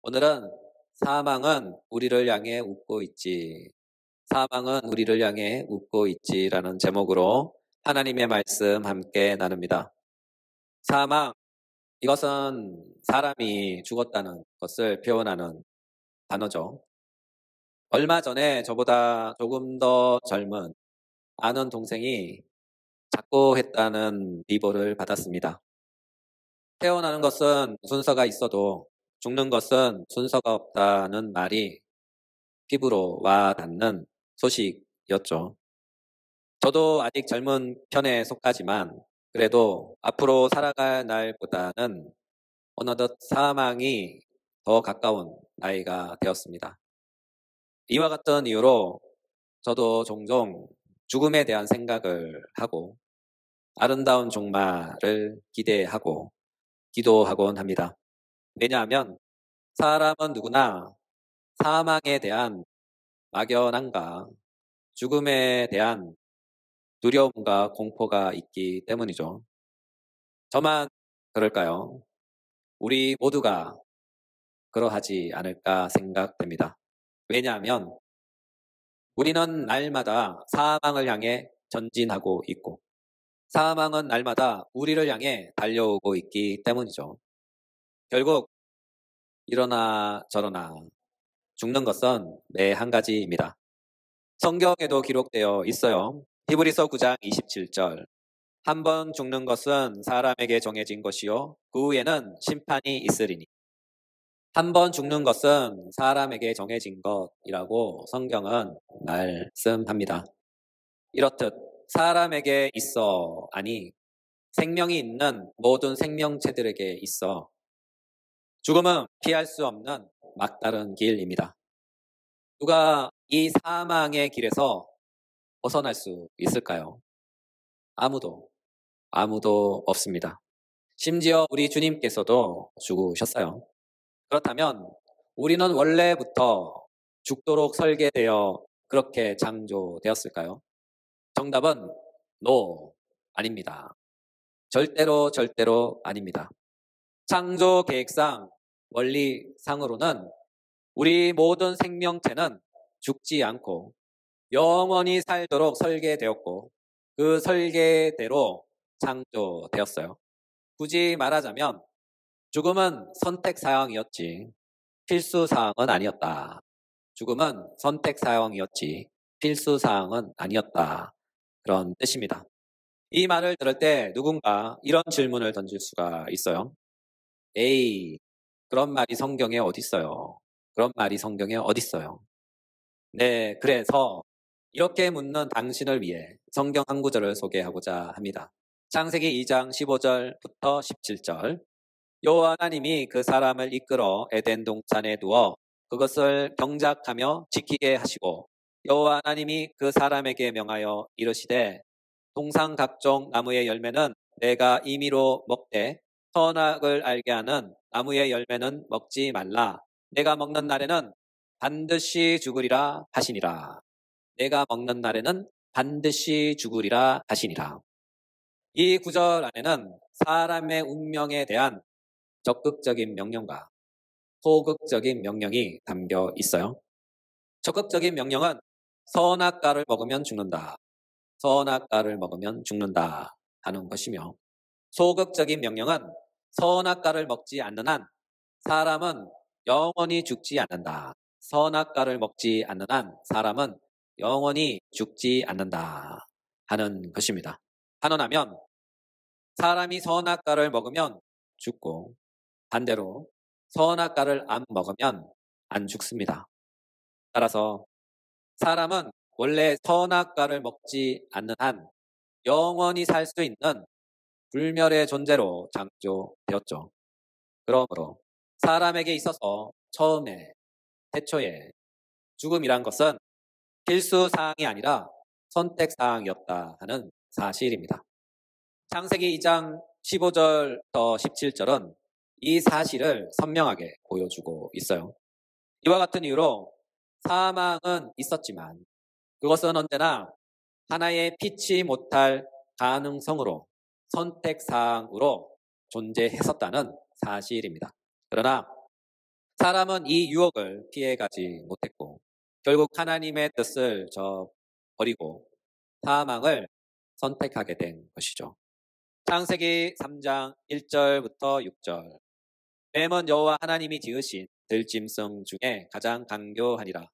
오늘은 사망은 우리를 향해 웃고 있지. 사망은 우리를 향해 웃고 있지라는 제목으로 하나님의 말씀 함께 나눕니다. 사망, 이것은 사람이 죽었다는 것을 표현하는 단어죠. 얼마 전에 저보다 조금 더 젊은 아는 동생이 작고했다는 리보를 받았습니다. 태어나는 것은 순서가 있어도 죽는 것은 순서가 없다는 말이 피부로 와 닿는 소식이었죠. 저도 아직 젊은 편에 속하지만 그래도 앞으로 살아갈 날보다는 어느덧 사망이 더 가까운 나이가 되었습니다. 이와 같은 이유로 저도 종종 죽음에 대한 생각을 하고 아름다운 종말을 기대하고 기도하곤 합니다. 왜냐하면 사람은 누구나 사망에 대한 막연함과 죽음에 대한 두려움과 공포가 있기 때문이죠. 저만 그럴까요? 우리 모두가 그러하지 않을까 생각됩니다. 왜냐하면 우리는 날마다 사망을 향해 전진하고 있고 사망은 날마다 우리를 향해 달려오고 있기 때문이죠. 결국 이러나 저러나 죽는 것은 매 한 가지입니다. 성경에도 기록되어 있어요. 히브리서 9장 27절. 한 번 죽는 것은 사람에게 정해진 것이요 그 후에는 심판이 있으리니. 한 번 죽는 것은 사람에게 정해진 것이라고 성경은 말씀합니다. 이렇듯 사람에게 있어 아니 생명이 있는 모든 생명체들에게 있어 죽음은 피할 수 없는 막다른 길입니다. 누가 이 사망의 길에서 벗어날 수 있을까요? 아무도 없습니다. 심지어 우리 주님께서도 죽으셨어요. 그렇다면 우리는 원래부터 죽도록 설계되어 그렇게 창조되었을까요? 정답은 no, 아닙니다. 절대로 아닙니다. 창조 계획상 원리상으로는 우리 모든 생명체는 죽지 않고 영원히 살도록 설계되었고 그 설계대로 창조되었어요. 굳이 말하자면 죽음은 선택사항이었지 필수사항은 아니었다. 죽음은 선택사항이었지 필수사항은 아니었다. 그런 뜻입니다. 이 말을 들을 때 누군가 이런 질문을 던질 수가 있어요. 에이, 그런 말이 성경에 어딨어요? 그런 말이 성경에 어딨어요? 네, 그래서 이렇게 묻는 당신을 위해 성경 한 구절을 소개하고자 합니다. 창세기 2장 15절부터 17절. 여호와 하나님이 그 사람을 이끌어 에덴 동산에 두어 그것을 경작하며 지키게 하시고 여호와 하나님이 그 사람에게 명하여 이르시되 동산 각종 나무의 열매는 내가 임의로 먹되 선악을 알게 하는 나무의 열매는 먹지 말라. 내가 먹는 날에는 반드시 죽으리라 하시니라. 내가 먹는 날에는 반드시 죽으리라 하시니라. 이 구절 안에는 사람의 운명에 대한 적극적인 명령과 소극적인 명령이 담겨 있어요. 적극적인 명령은 선악과를 먹으면 죽는다. 선악과를 먹으면 죽는다 하는 것이며 소극적인 명령은 선악과를 먹지 않는 한 사람은 영원히 죽지 않는다. 선악과를 먹지 않는 한 사람은 영원히 죽지 않는다 하는 것입니다. 단언하면 사람이 선악과를 먹으면 죽고 반대로 선악과를 안 먹으면 안 죽습니다. 따라서 사람은 원래 선악과를 먹지 않는 한 영원히 살 수 있는 불멸의 존재로 창조되었죠. 그러므로 사람에게 있어서 처음에 태초에 죽음이란 것은 필수사항이 아니라 선택사항이었다 하는 사실입니다. 창세기 2장 15절부터 17절은 이 사실을 선명하게 보여주고 있어요. 이와 같은 이유로 사망은 있었지만 그것은 언제나 하나의 피치 못할 가능성으로 선택사항으로 존재했었다는 사실입니다. 그러나 사람은 이 유혹을 피해가지 못했고 결국 하나님의 뜻을 버리고 사망을 선택하게 된 것이죠. 창세기 3장 1절부터 6절. 뱀은 여호와 하나님이 지으신 들짐승 중에 가장 강교하니라.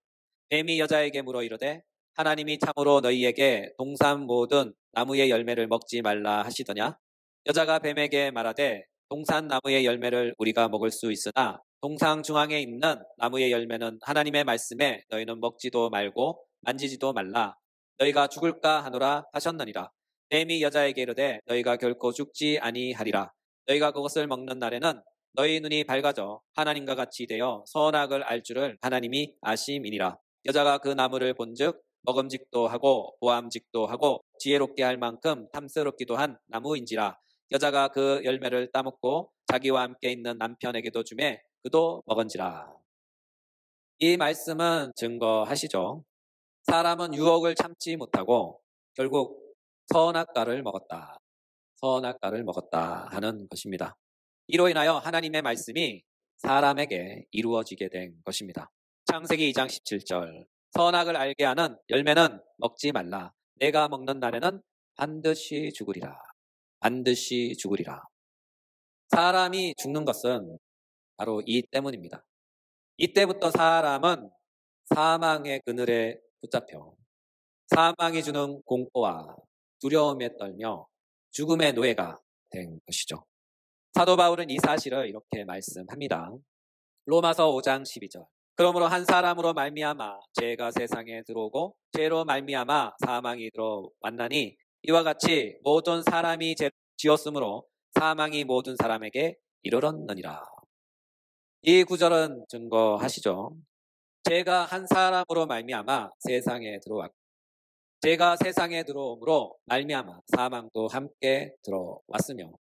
뱀이 여자에게 물어 이르되 하나님이 참으로 너희에게 동산 모든 나무의 열매를 먹지 말라 하시더냐? 여자가 뱀에게 말하되 동산 나무의 열매를 우리가 먹을 수 있으나 동상 중앙에 있는 나무의 열매는 하나님의 말씀에 너희는 먹지도 말고 만지지도 말라. 너희가 죽을까 하노라 하셨느니라. 뱀이 여자에게 이르되 너희가 결코 죽지 아니하리라. 너희가 그것을 먹는 날에는 너희 눈이 밝아져 하나님과 같이 되어 선악을 알 줄을 하나님이 아심이니라. 여자가 그 나무를 본즉 먹음직도 하고 보암직도 하고 지혜롭게 할 만큼 탐스럽기도 한 나무인지라. 여자가 그 열매를 따먹고 자기와 함께 있는 남편에게도 주매 그도 먹은지라. 이 말씀은 증거하시죠. 사람은 유혹을 참지 못하고 결국 선악과를 먹었다. 선악과를 먹었다 하는 것입니다. 이로 인하여 하나님의 말씀이 사람에게 이루어지게 된 것입니다. 창세기 2장 17절. 선악을 알게 하는 열매는 먹지 말라. 내가 먹는 날에는 반드시 죽으리라. 반드시 죽으리라. 사람이 죽는 것은 바로 이 때문입니다. 이때부터 사람은 사망의 그늘에 붙잡혀 사망이 주는 공포와 두려움에 떨며 죽음의 노예가 된 것이죠. 사도 바울은 이 사실을 이렇게 말씀합니다. 로마서 5장 12절. 그러므로 한 사람으로 말미암아 죄가 세상에 들어오고 죄로 말미암아 사망이 들어왔나니 이와 같이 모든 사람이 죄를 지었으므로 사망이 모든 사람에게 이르렀느니라. 이 구절은 증거하시죠. 죄가 한 사람으로 말미암아 세상에 들어왔고 죄가 세상에 들어옴으로 말미암아 사망도 함께 들어왔으며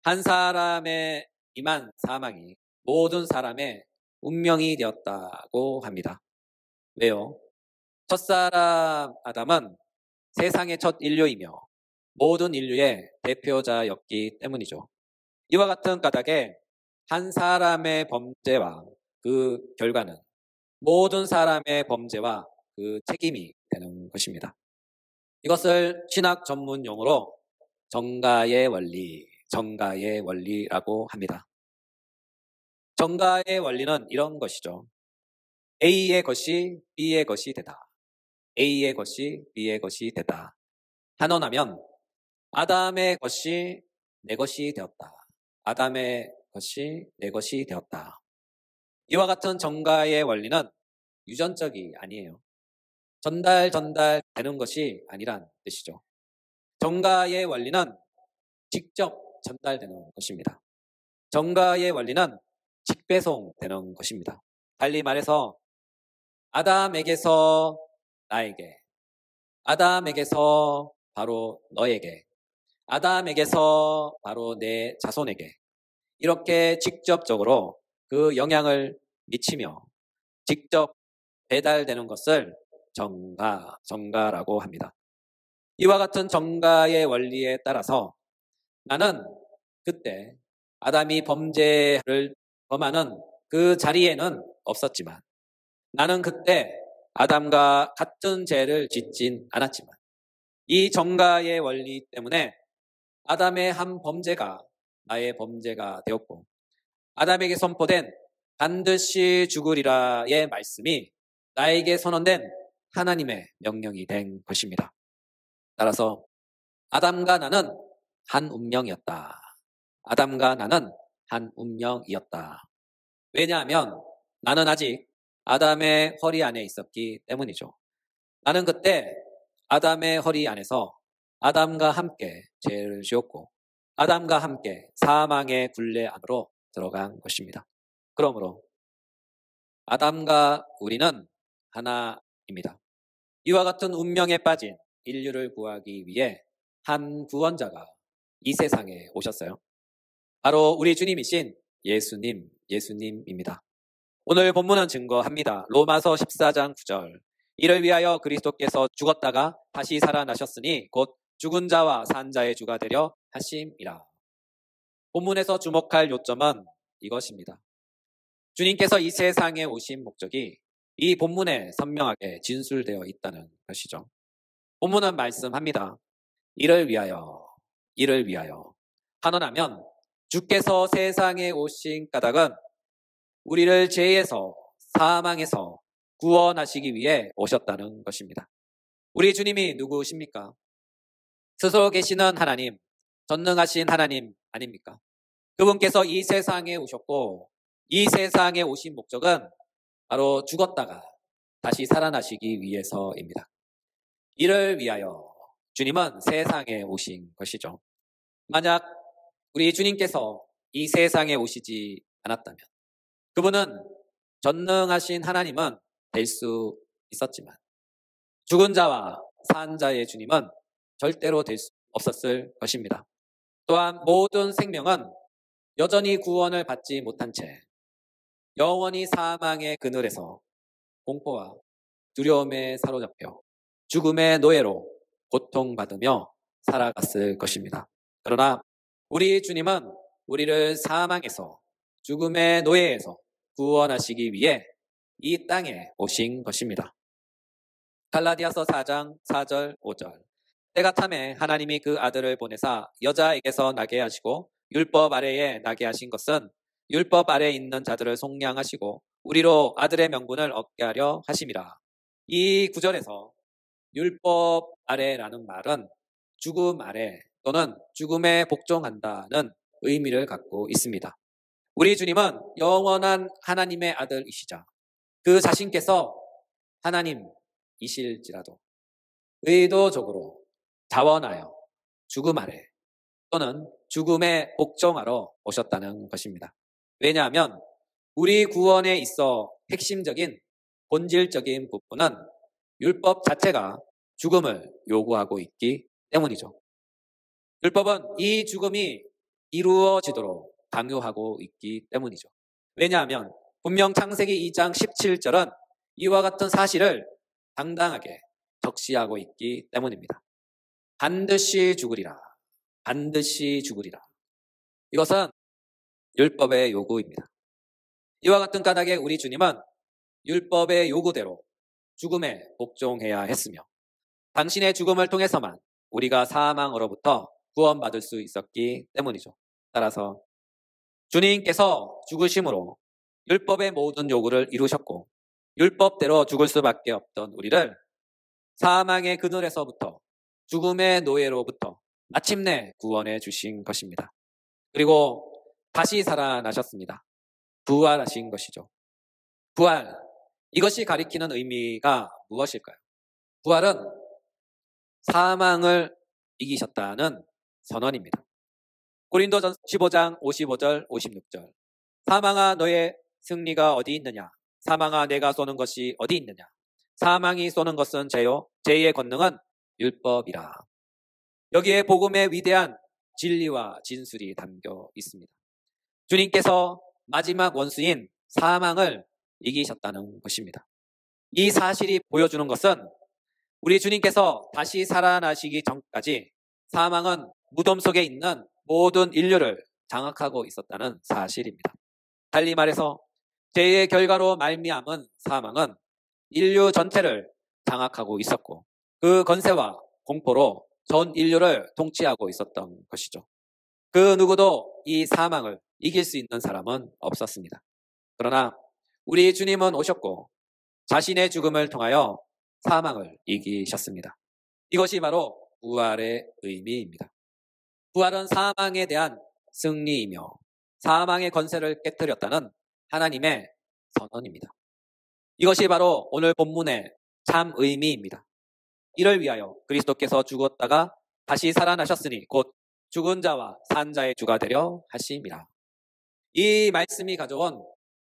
한 사람의 임한 사망이 모든 사람의 운명이 되었다고 합니다. 왜요? 첫사람 아담은 세상의 첫 인류이며 모든 인류의 대표자였기 때문이죠. 이와 같은 까닭에 한 사람의 범죄와 그 결과는 모든 사람의 범죄와 그 책임이 되는 것입니다. 이것을 신학 전문 용어로 정가의 원리라고 합니다. 정가의 원리는 이런 것이죠. A의 것이 B의 것이 되다. A의 것이 B의 것이 되다. 단언하면 아담의 것이 내 것이 되었다. 아담의 것이 내 것이 되었다. 이와 같은 정가의 원리는 유전적이 아니에요. 전달되는 것이 아니란 뜻이죠. 정가의 원리는 직접 전달되는 것입니다. 정가의 원리는 직배송되는 것입니다. 달리 말해서 아담에게서 나에게, 아담에게서 바로 너에게, 아담에게서 바로 내 자손에게 이렇게 직접적으로 그 영향을 미치며 직접 배달되는 것을 정가라고 합니다. 이와 같은 정가의 원리에 따라서 나는 그때 아담이 범죄를 범하는 그 자리에는 없었지만 나는 그때 아담과 같은 죄를 짓진 않았지만 이 정가의 원리 때문에 아담의 한 범죄가 나의 범죄가 되었고 아담에게 선포된 반드시 죽으리라의 말씀이 나에게 선언된 하나님의 명령이 된 것입니다. 따라서 아담과 나는 한 운명이었다. 아담과 나는 한 운명이었다. 왜냐하면 나는 아직 아담의 허리 안에 있었기 때문이죠. 나는 그때 아담의 허리 안에서 아담과 함께 죄를 지었고 아담과 함께 사망의 굴레 안으로 들어간 것입니다. 그러므로 아담과 우리는 하나입니다. 이와 같은 운명에 빠진 인류를 구하기 위해 한 구원자가 이 세상에 오셨어요. 바로 우리 주님이신 예수님입니다. 오늘 본문은 증거합니다. 로마서 14장 9절. 이를 위하여 그리스도께서 죽었다가 다시 살아나셨으니 곧 죽은 자와 산 자의 주가 되려 하심이라. 본문에서 주목할 요점은 이것입니다. 주님께서 이 세상에 오신 목적이 이 본문에 선명하게 진술되어 있다는 것이죠. 본문은 말씀합니다. 이를 위하여 환원하면 주께서 세상에 오신 까닭은 우리를 죄에서 사망에서 구원하시기 위해 오셨다는 것입니다. 우리 주님이 누구십니까? 스스로 계시는 하나님, 전능하신 하나님 아닙니까? 그분께서 이 세상에 오셨고 이 세상에 오신 목적은 바로 죽었다가 다시 살아나시기 위해서입니다. 이를 위하여 주님은 세상에 오신 것이죠. 만약 우리 주님께서 이 세상에 오시지 않았다면 그분은 전능하신 하나님은 될 수 있었지만 죽은 자와 산 자의 주님은 절대로 될 수 없었을 것입니다. 또한 모든 생명은 여전히 구원을 받지 못한 채 영원히 사망의 그늘에서 공포와 두려움에 사로잡혀 죽음의 노예로 고통받으며 살아갔을 것입니다. 그러나 우리 주님은 우리를 사망에서 죽음의 노예에서 구원하시기 위해 이 땅에 오신 것입니다. 갈라디아서 4장 4절 5절 때가 참에 하나님이 그 아들을 보내사 여자에게서 나게 하시고 율법 아래에 나게 하신 것은 율법 아래에 있는 자들을 속량하시고 우리로 아들의 명분을 얻게 하려 하심이라. 이 구절에서 율법 아래라는 말은 죽음 아래 또는 죽음에 복종한다는 의미를 갖고 있습니다. 우리 주님은 영원한 하나님의 아들이시자 그 자신께서 하나님이실지라도 의도적으로 자원하여 죽음 아래 또는 죽음에 복종하러 오셨다는 것입니다. 왜냐하면 우리 구원에 있어 핵심적인 본질적인 부분은 율법 자체가 죽음을 요구하고 있기 때문이죠. 율법은 이 죽음이 이루어지도록 강요하고 있기 때문이죠. 왜냐하면 분명 창세기 2장 17절은 이와 같은 사실을 당당하게 적시하고 있기 때문입니다. 반드시 죽으리라. 반드시 죽으리라. 이것은 율법의 요구입니다. 이와 같은 까닭에 우리 주님은 율법의 요구대로 죽음에 복종해야 했으며 당신의 죽음을 통해서만 우리가 사망으로부터 구원받을 수 있었기 때문이죠. 따라서 주님께서 죽으심으로 율법의 모든 요구를 이루셨고 율법대로 죽을 수밖에 없던 우리를 사망의 그늘에서부터 죽음의 노예로부터 마침내 구원해 주신 것입니다. 그리고 다시 살아나셨습니다. 부활하신 것이죠. 부활, 이것이 가리키는 의미가 무엇일까요? 부활은 사망을 이기셨다는 선언입니다. 고린도전서 15장 55절 56절 사망아 너의 승리가 어디 있느냐? 사망아 내가 쏘는 것이 어디 있느냐? 사망이 쏘는 것은 죄요 죄의 권능은 율법이라. 여기에 복음의 위대한 진리와 진술이 담겨 있습니다. 주님께서 마지막 원수인 사망을 이기셨다는 것입니다. 이 사실이 보여주는 것은 우리 주님께서 다시 살아나시기 전까지 사망은 무덤 속에 있는 모든 인류를 장악하고 있었다는 사실입니다. 달리 말해서 죄의 결과로 말미암은 사망은 인류 전체를 장악하고 있었고 그 권세와 공포로 전 인류를 통치하고 있었던 것이죠. 그 누구도 이 사망을 이길 수 있는 사람은 없었습니다. 그러나 우리 주님은 오셨고 자신의 죽음을 통하여 사망을 이기셨습니다. 이것이 바로 부활의 의미입니다. 부활은 사망에 대한 승리이며 사망의 권세를 깨뜨렸다는 하나님의 선언입니다. 이것이 바로 오늘 본문의 참 의미입니다. 이를 위하여 그리스도께서 죽었다가 다시 살아나셨으니 곧 죽은 자와 산 자의 주가 되려 하심이라. 이 말씀이 가져온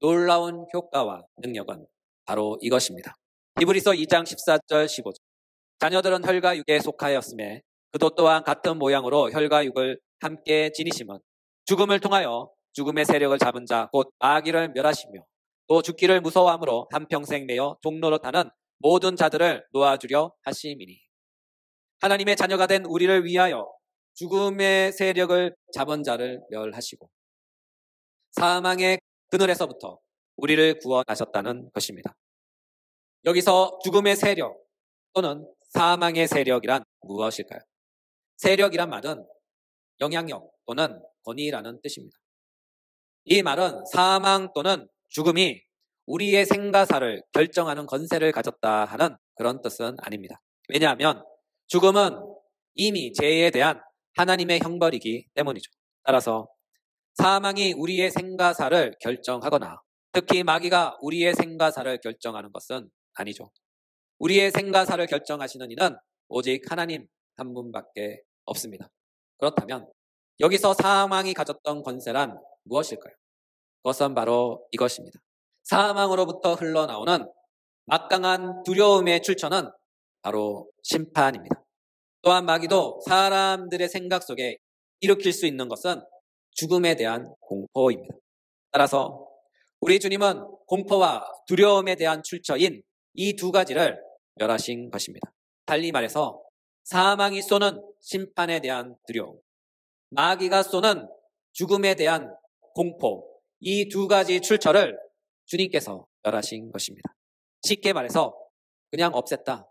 놀라운 효과와 능력은 바로 이것입니다. 히브리서 2장 14절 15절 자녀들은 혈과 육에 속하였음에 그도 또한 같은 모양으로 혈과 육을 함께 지니심은 죽음을 통하여 죽음의 세력을 잡은 자 곧 마귀를 멸하시며 또 죽기를 무서워함으로 한평생 매여 종로로 타는 모든 자들을 놓아주려 하심이니. 하나님의 자녀가 된 우리를 위하여 죽음의 세력을 잡은 자를 멸하시고 사망의 그늘에서부터 우리를 구원하셨다는 것입니다. 여기서 죽음의 세력 또는 사망의 세력이란 무엇일까요? 세력이란 말은 영향력 또는 권위라는 뜻입니다. 이 말은 사망 또는 죽음이 우리의 생가사를 결정하는 권세를 가졌다 하는 그런 뜻은 아닙니다. 왜냐하면 죽음은 이미 죄에 대한 하나님의 형벌이기 때문이죠. 따라서 사망이 우리의 생가사를 결정하거나 특히 마귀가 우리의 생가사를 결정하는 것은 아니죠. 우리의 생가사를 결정하시는 이는 오직 하나님 한 분밖에 없습니다. 그렇다면 여기서 사망이 가졌던 권세란 무엇일까요? 그것은 바로 이것입니다. 사망으로부터 흘러나오는 막강한 두려움의 출처는 바로 심판입니다. 또한 마귀도 사람들의 생각 속에 일으킬 수 있는 것은 죽음에 대한 공포입니다. 따라서 우리 주님은 공포와 두려움에 대한 출처인 이 두 가지를 멸하신 것입니다. 달리 말해서 사망이 쏘는 심판에 대한 두려움, 마귀가 쏘는 죽음에 대한 공포, 이 두 가지 출처를 주님께서 멸하신 것입니다. 쉽게 말해서 그냥 없앴다,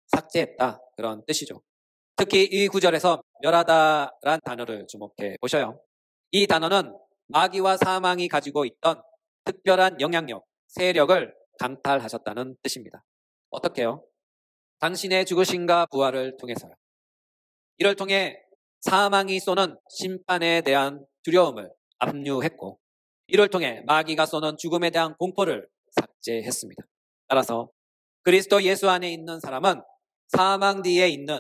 삭제했다 그런 뜻이죠. 특히 이 구절에서 멸하다란 단어를 주목해 보셔요. 이 단어는 마귀와 사망이 가지고 있던 특별한 영향력, 세력을 강탈하셨다는 뜻입니다. 어떻게요? 당신의 죽으심과 부활을 통해서요. 이를 통해 사망이 쏘는 심판에 대한 두려움을 압류했고 이를 통해 마귀가 쏘는 죽음에 대한 공포를 삭제했습니다. 따라서 그리스도 예수 안에 있는 사람은 사망 뒤에 있는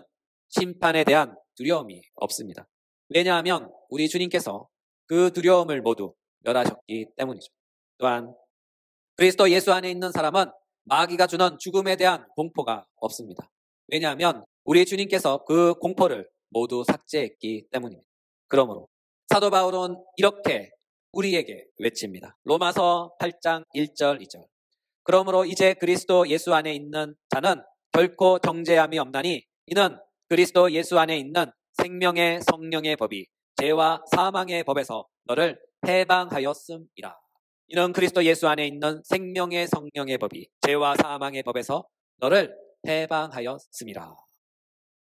심판에 대한 두려움이 없습니다. 왜냐하면 우리 주님께서 그 두려움을 모두 멸하셨기 때문이죠. 또한 그리스도 예수 안에 있는 사람은 마귀가 주는 죽음에 대한 공포가 없습니다. 왜냐하면 우리 주님께서 그 공포를 모두 삭제했기 때문입니다. 그러므로 사도 바울은 이렇게 우리에게 외칩니다. 로마서 8장 1절 2절. 그러므로 이제 그리스도 예수 안에 있는 자는 결코 정죄함이 없나니 이는 그리스도 예수 안에 있는 생명의 성령의 법이 죄와 사망의 법에서 너를 해방하였음이라. 이는 그리스도 예수 안에 있는 생명의 성령의 법이 죄와 사망의 법에서 너를 해방하였음이라.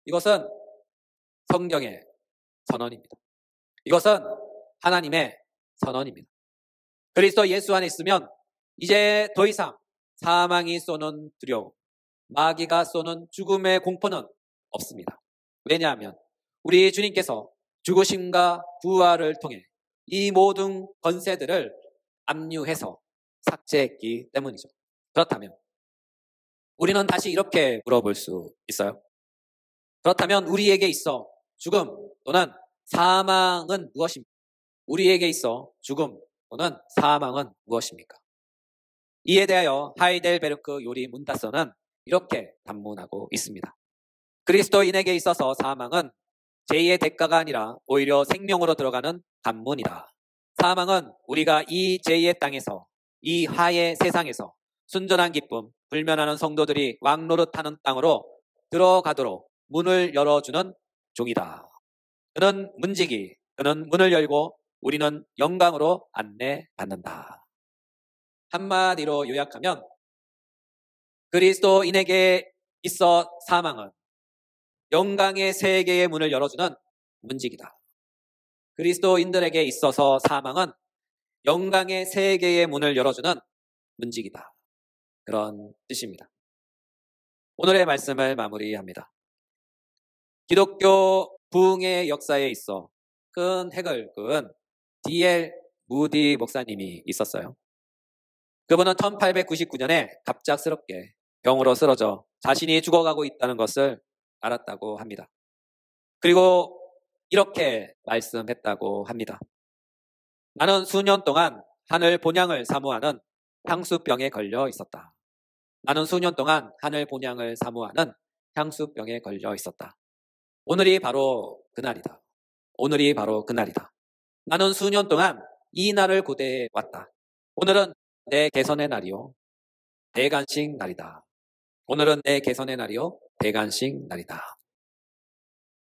이것은 성경의 선언입니다. 이것은 하나님의 선언입니다. 그리스도 예수 안에 있으면 이제 더 이상 사망이 쏘는 두려움, 마귀가 쏘는 죽음의 공포는 없습니다. 왜냐하면 우리 주님께서 죽으심과 부활을 통해 이 모든 권세들을 압류해서 삭제했기 때문이죠. 그렇다면 우리는 다시 이렇게 물어볼 수 있어요. 그렇다면 우리에게 있어 죽음 또는 사망은 무엇입니까? 우리에게 있어 죽음 또는 사망은 무엇입니까? 이에 대하여 하이델베르크 요리 문다서는 이렇게 단문하고 있습니다. 그리스도인에게 있어서 사망은 죄의 대가가 아니라 오히려 생명으로 들어가는 관문이다. 사망은 우리가 이 죄의 땅에서, 이 하의 세상에서 순전한 기쁨, 불면하는 성도들이 왕노릇하는 땅으로 들어가도록 문을 열어주는 종이다. 그는 문지기, 그는 문을 열고 우리는 영광으로 안내받는다. 한마디로 요약하면 그리스도인에게 있어 사망은 영광의 세계의 문을 열어주는 문지기다. 그리스도인들에게 있어서 사망은 영광의 세계의 문을 열어주는 문지기다. 그런 뜻입니다. 오늘의 말씀을 마무리합니다. 기독교 부흥의 역사에 있어 큰 획을 그은 D.L. 무디 목사님이 있었어요. 그분은 1899년에 갑작스럽게 병으로 쓰러져 자신이 죽어가고 있다는 것을 알았다고 합니다. 그리고 이렇게 말씀했다고 합니다. 나는 수년 동안 하늘 본향을 사모하는 향수병에 걸려 있었다. 나는 수년 동안 하늘 본향을 사모하는 향수병에 걸려 있었다. 오늘이 바로 그날이다. 오늘이 바로 그날이다. 나는 수년 동안 이 날을 고대해 왔다. 오늘은 내 개선의 날이요 대관식 날이다. 오늘은 내 개선의 날이요 대관식 날이다.